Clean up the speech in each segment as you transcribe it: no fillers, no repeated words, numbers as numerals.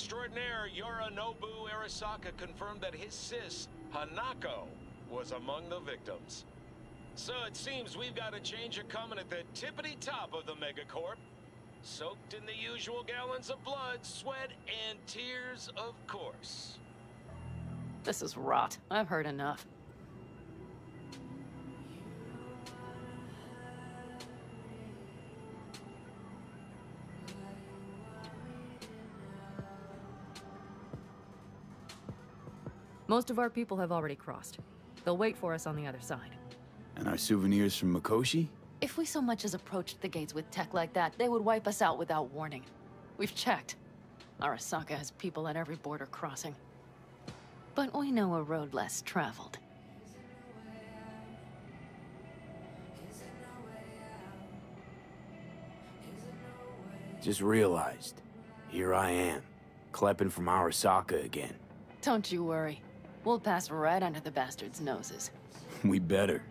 extraordinaire Yorinobu Arasaka confirmed that his sis, Hanako, was among the victims. So it seems we've got a change coming at the tippity top of the megacorp. Soaked in the usual gallons of blood, sweat, and tears, of course. This is rot. I've heard enough. Most of our people have already crossed. They'll wait for us on the other side. And our souvenirs from Mikoshi? If we so much as approached the gates with tech like that, they would wipe us out without warning. We've checked. Arasaka has people at every border crossing. But we know a road less traveled. Just realized. Here I am, klepping from Arasaka again. Don't you worry. We'll pass right under the bastards' noses. We better.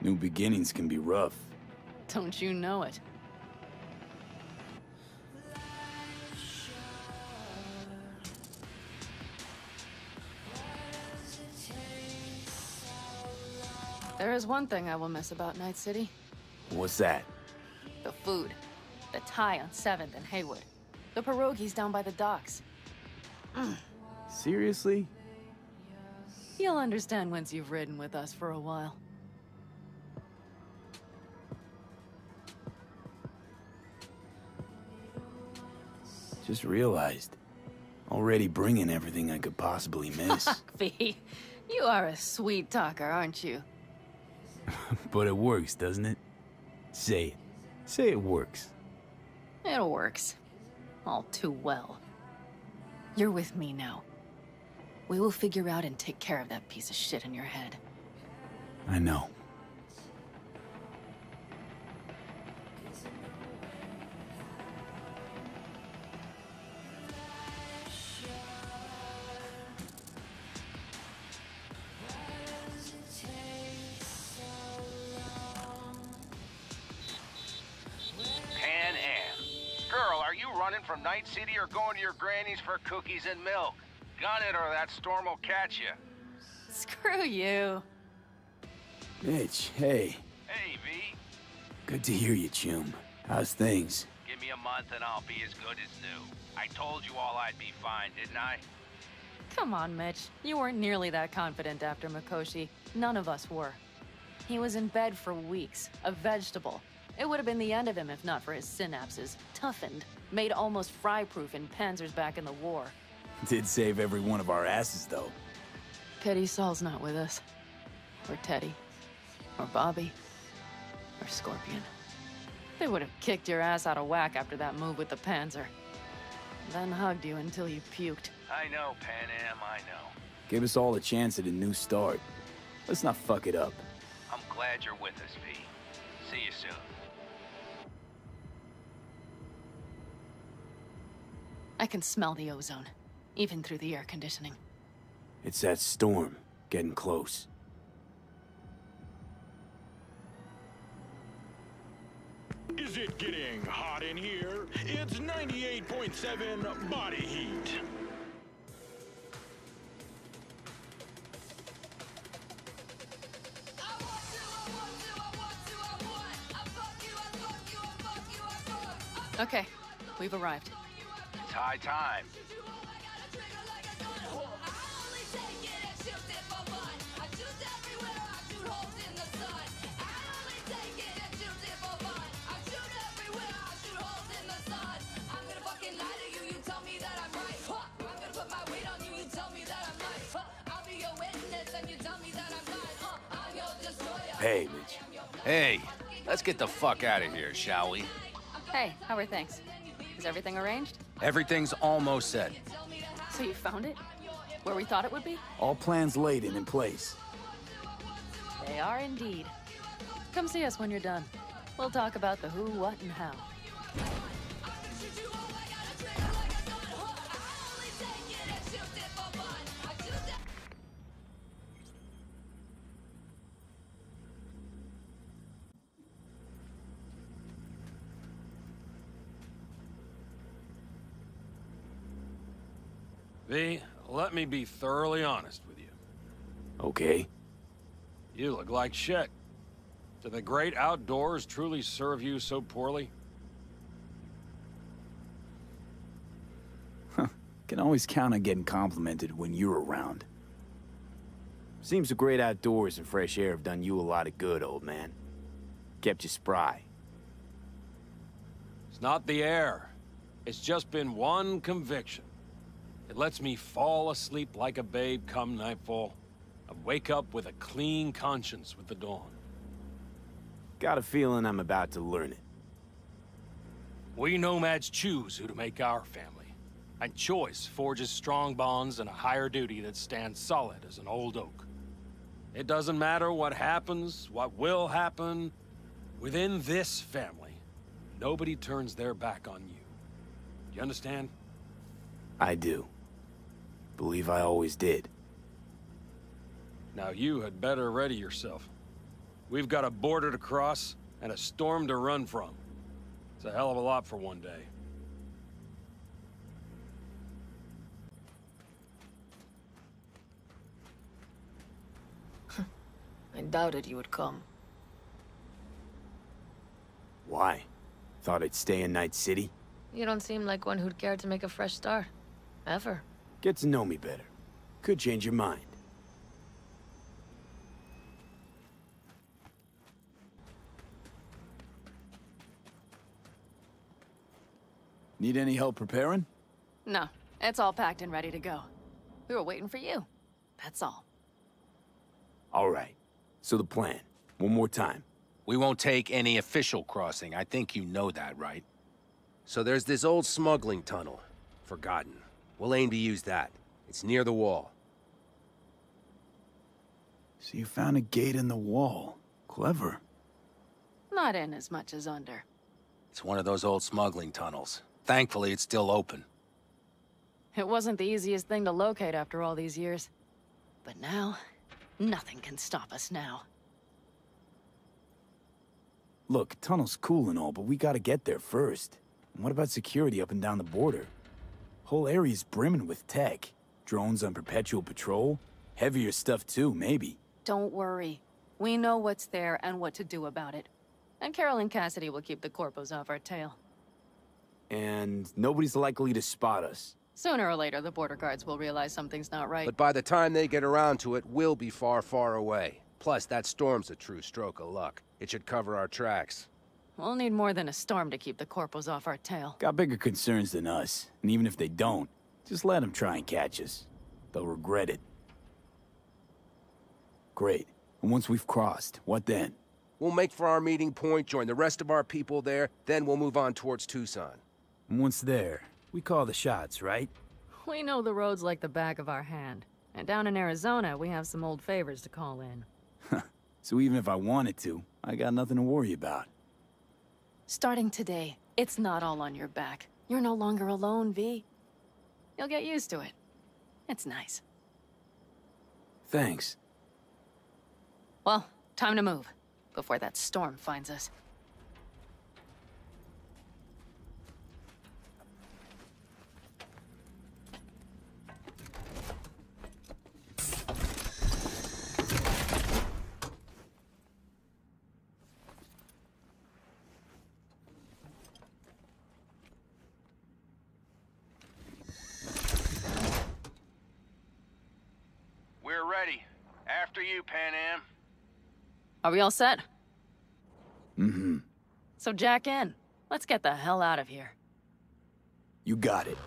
New beginnings can be rough. Don't you know it? There is one thing I will miss about Night City. What's that? The food. The Thai on 7th and Haywood. The pierogies down by the docks. Seriously? You'll understand once you've ridden with us for a while. Just realized. Already bringing everything I could possibly miss. V, you are a sweet talker, aren't you? But it works, doesn't it? Say it. Say it works. It works. All too well. You're with me now. We will figure out and take care of that piece of shit in your head. I know. From Night City or going to your granny's for cookies and milk? Gun it or that storm will catch you. Screw you. Mitch, hey. Hey, V. Good to hear you, chum. How's things? Give me a month and I'll be as good as new. I told you all I'd be fine, didn't I? Come on, Mitch. You weren't nearly that confident after Mikoshi. None of us were. He was in bed for weeks, a vegetable. It would have been the end of him if not for his synapses. Toughened. Made almost fry-proof in panzers back in the war. Did save every one of our asses, though. Pity Saul's not with us. Or Teddy. Or Bobby. Or Scorpion. They would have kicked your ass out of whack after that move with the panzer. Then hugged you until you puked. I know, Pan Am, I know. Give us all a chance at a new start. Let's not fuck it up. I'm glad you're with us, V. See you soon. I can smell the ozone, even through the air conditioning. It's that storm, getting close. Is it getting hot in here? It's 98.7 body heat. Okay, we've arrived. It's high time. Hey, Mitch. Hey, let's get the fuck out of here, shall we? Hey, how are things? Is everything arranged? Everything's almost set. So you found it? Where we thought it would be? All plans laid and in place. They are indeed. Come see us when you're done. We'll talk about the who, what, and how. V, let me be thoroughly honest with you. Okay. You look like shit. Do the great outdoors truly serve you so poorly? Can always count on getting complimented when you're around. Seems the great outdoors and fresh air have done you a lot of good, old man. Kept you spry. It's not the air. It's just been one conviction. It lets me fall asleep like a babe come nightfall. I wake up with a clean conscience with the dawn. Got a feeling I'm about to learn it. We nomads choose who to make our family. And choice forges strong bonds and a higher duty that stands solid as an old oak. It doesn't matter what happens, what will happen. Within this family, nobody turns their back on you. Do you understand? I do. Believe I always did. Now you had better ready yourself. We've got a border to cross and a storm to run from. It's a hell of a lot for one day. I doubted you would come. Why? Thought I'd stay in Night City? You don't seem like one who'd care to make a fresh start. Ever. Get to know me better. Could change your mind. Need any help preparing? No, it's all packed and ready to go. We were waiting for you. That's all. All right. So the plan. One more time. We won't take any official crossing. I think you know that, right? So there's this old smuggling tunnel. Forgotten. We'll aim to use that. It's near the wall. So you found a gate in the wall. Clever. Not in as much as under. It's one of those old smuggling tunnels. Thankfully, it's still open. It wasn't the easiest thing to locate after all these years. But now, nothing can stop us now. Look, tunnel's cool and all, but we gotta get there first. And what about security up and down the border? Whole area's brimming with tech. Drones on perpetual patrol. Heavier stuff too, maybe. Don't worry. We know what's there and what to do about it. And Carol and Cassidy will keep the corpos off our tail. And nobody's likely to spot us. Sooner or later, the border guards will realize something's not right. But by the time they get around to it, we'll be far, far away. Plus, that storm's a true stroke of luck. It should cover our tracks. We'll need more than a storm to keep the corpos off our tail. Got bigger concerns than us. And even if they don't, just let them try and catch us. They'll regret it. Great. And once we've crossed, what then? We'll make for our meeting point, join the rest of our people there, then we'll move on towards Tucson. And once there, we call the shots, right? We know the roads like the back of our hand. And down in Arizona, we have some old favors to call in. So even if I wanted to, I got nothing to worry about. Starting today, it's not all on your back. You're no longer alone, V. You'll get used to it. It's nice. Thanks. Well, time to move, before that storm finds us. We're ready. After you, Pan Am. Are we all set? Mm-hmm. So jack in. Let's get the hell out of here. You got it.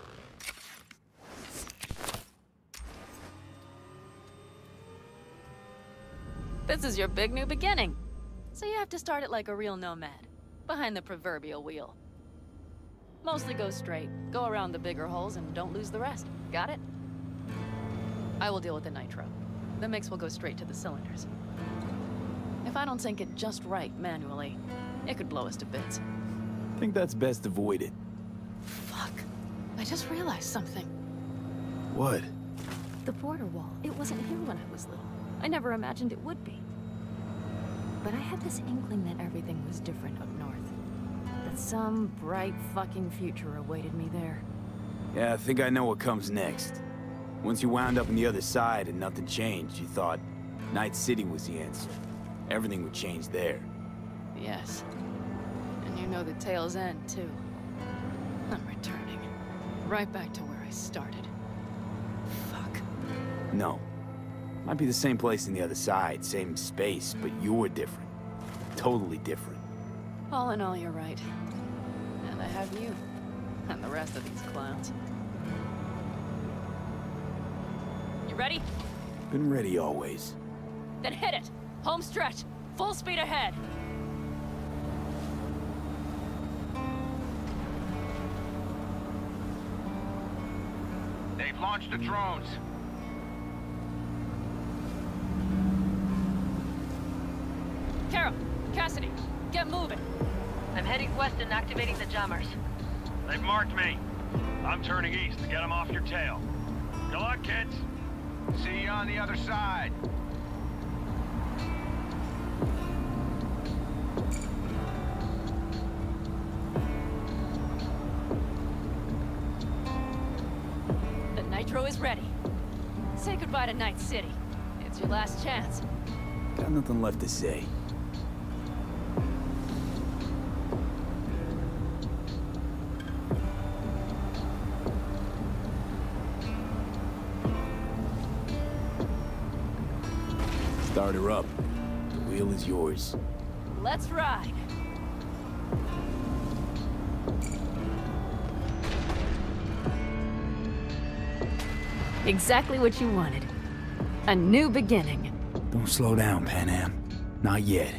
This is your big new beginning. So you have to start it like a real nomad, behind the proverbial wheel. Mostly go straight, go around the bigger holes, and don't lose the rest. Got it? I will deal with the nitro. The mix will go straight to the cylinders. If I don't sync it just right manually, it could blow us to bits. Think that's best avoided. Fuck. I just realized something. What? The border wall, it wasn't here when I was little. I never imagined it would be. But I had this inkling that everything was different up north. That some bright fucking future awaited me there. Yeah, I think I know what comes next. Once you wound up on the other side and nothing changed, you thought Night City was the answer. Everything would change there. Yes. And you know the tale's end, too. I'm returning. Right back to where I started. Fuck. No. Might be the same place on the other side, same space, but you're different. Totally different. All in all, you're right. And I have you. And the rest of these clowns. You ready? Been ready always. Then hit it! Home stretch! Full speed ahead! They've launched the drones. Carol! Cassidy! Get moving! I'm heading west and activating the jammers. They've marked me. I'm turning east to get them off your tail. Good luck, kids. See you on the other side. The nitro is ready. Say goodbye to Night City. It's your last chance. Got nothing left to say. Start her up. The wheel is yours. Let's ride. Exactly what you wanted. A new beginning. Don't slow down, Pan Am. Not yet.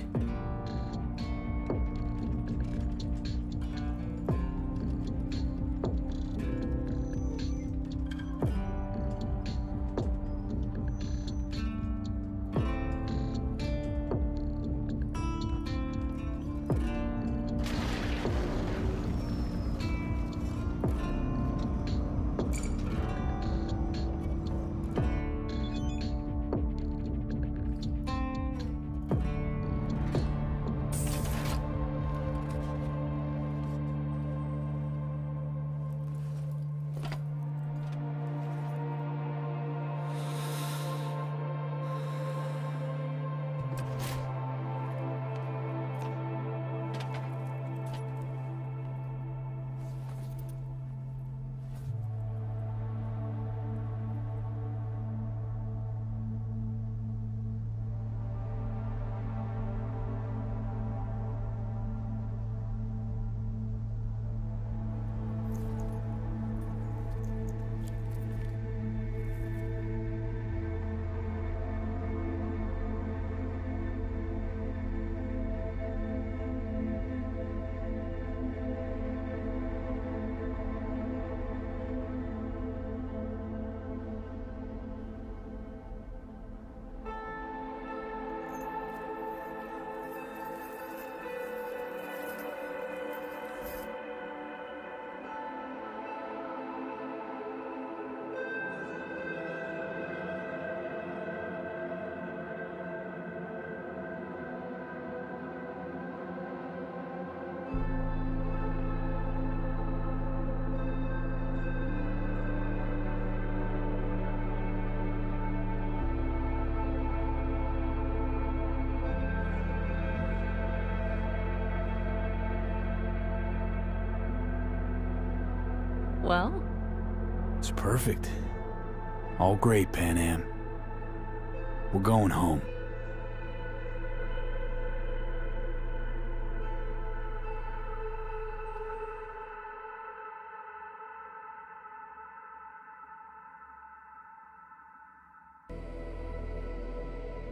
Well? It's perfect. All great, Pan Am. We're going home.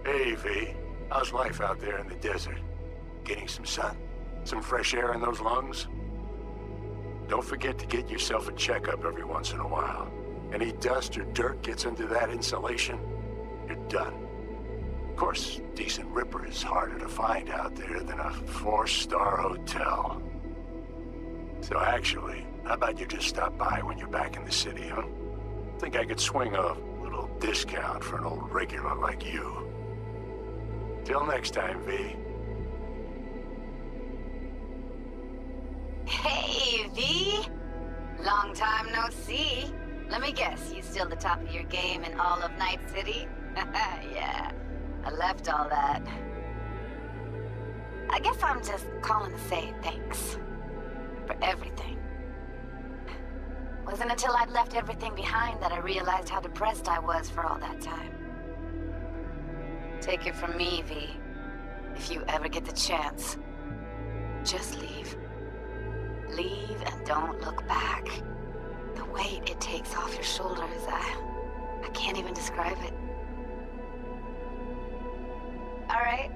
Hey, V. How's life out there in the desert? Getting some sun? Some fresh air in those lungs? Don't forget to get yourself a checkup every once in a while. Any dust or dirt gets into that insulation, you're done. Of course, decent ripper is harder to find out there than a 4-star hotel. So actually, how about you just stop by when you're back in the city, huh? Think I could swing a little discount for an old regular like you. Till next time, V. Hey, V. Long time no see. Let me guess, you still the top of your game in all of Night City? Yeah, I left all that. I guess I'm just calling to say thanks. For everything. Wasn't until I'd left everything behind that I realized how depressed I was for all that time. Take it from me, V. If you ever get the chance, just leave. Leave and don't look back. The weight it takes off your shoulders, I can't even describe it. All right,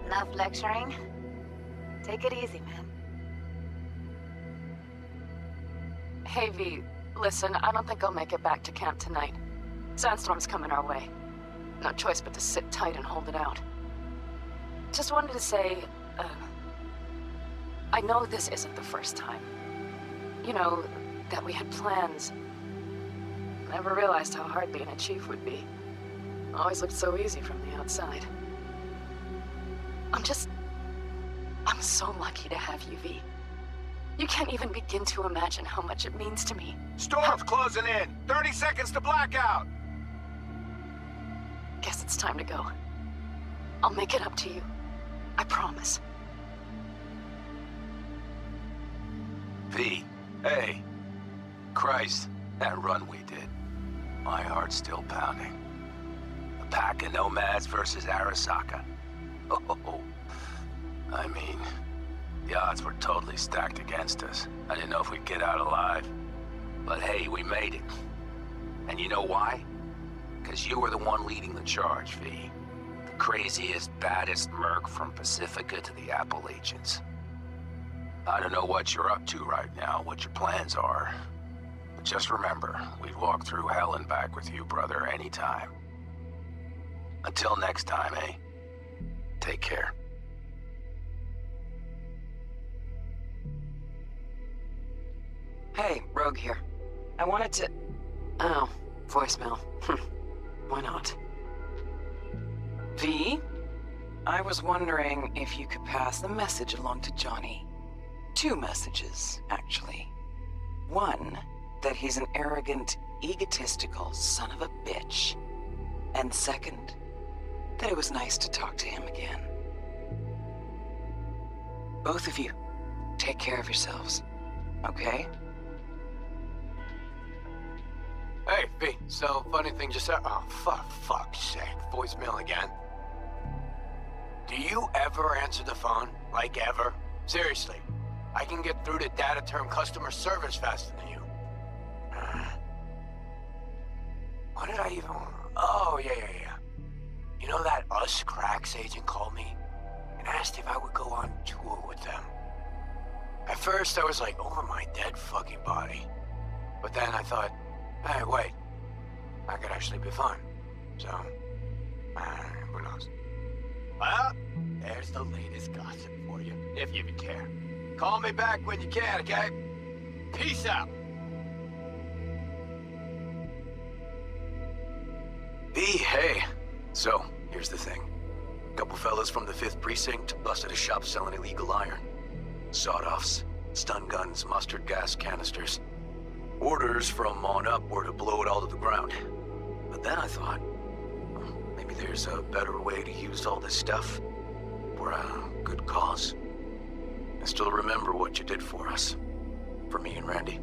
enough lecturing. Take it easy, man. Hey, V. Listen, I don't think I'll make it back to camp tonight. Sandstorm's coming our way. No choice but to sit tight and hold it out. Just wanted to say, I know this isn't the first time. You know, that we had plans. Never realized how hard being a chief would be. Always looked so easy from the outside. I'm so lucky to have you, V. You can't even begin to imagine how much it means to me. Storm's closing in! 30 seconds to blackout! Guess it's time to go. I'll make it up to you. I promise. V, hey. Christ, that run we did. My heart's still pounding. A pack of nomads versus Arasaka. Oh, I mean, the odds were totally stacked against us. I didn't know if we'd get out alive. But hey, we made it. And you know why? Because you were the one leading the charge, V. The craziest, baddest merc from Pacifica to the Appalachians. I don't know what you're up to right now, what your plans are. But just remember, we'd walk through hell and back with you, brother, anytime. Until next time, eh? Take care. Hey, Rogue here. I wanted to... Oh, voicemail. Why not? V? I was wondering if you could pass the message along to Johnny. 2 messages, actually. One, that he's an arrogant, egotistical son of a bitch. And second, that it was nice to talk to him again. Both of you, take care of yourselves, okay? Hey, V, so funny thing just said. Oh, fuck's sake. Voicemail again. Do you ever answer the phone? Like, ever? Seriously. I can get through to data term customer service faster than you. What did I even... Oh, yeah. You know that Us Cracks agent called me and asked if I would go on tour with them. At first, I was like, over my dead fucking body. But then I thought, hey, wait. That could actually be fun. So, who knows? Well, there's the latest gossip for you, if you even care. Call me back when you can, okay? Peace out. V, hey. So, here's the thing. A couple fellas from the 5th Precinct busted a shop selling illegal iron. Sawed-offs, stun guns, mustard gas canisters. Orders from on up were to blow it all to the ground. But then I thought, well, maybe there's a better way to use all this stuff for a good cause. I still remember what you did for us. For me and Randy.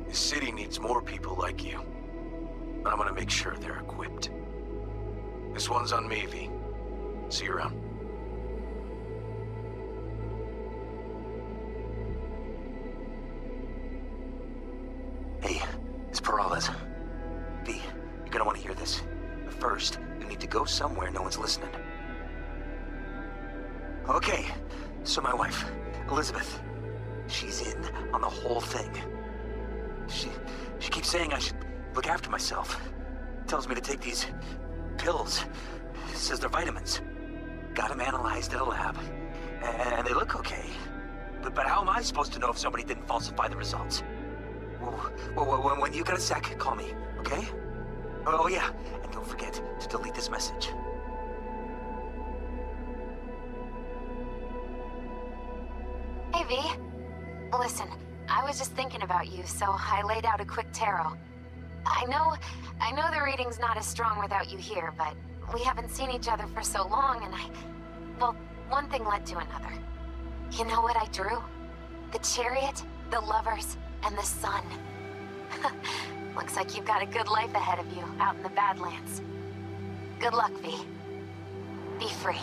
This city needs more people like you. And I'm gonna make sure they're equipped. This one's on me, V. See you around. Hey, it's Peralez. V, you're gonna want to hear this. But first, you need to go somewhere no one's listening. Okay, so my wife, Elizabeth, she's in on the whole thing. She keeps saying I should look after myself. Tells me to take these pills. Says they're vitamins. Got them analyzed at a lab. And they look okay. But how am I supposed to know if somebody didn't falsify the results? Well, when you got a sec, call me, okay? Oh yeah, and don't forget to delete this message. Hey, V. Listen, I was just thinking about you, so I laid out a quick tarot. I know the reading's not as strong without you here, but we haven't seen each other for so long, and well, one thing led to another. You know what I drew? The chariot, the lovers, and the sun. Looks like you've got a good life ahead of you out in the Badlands. Good luck, V. Be free.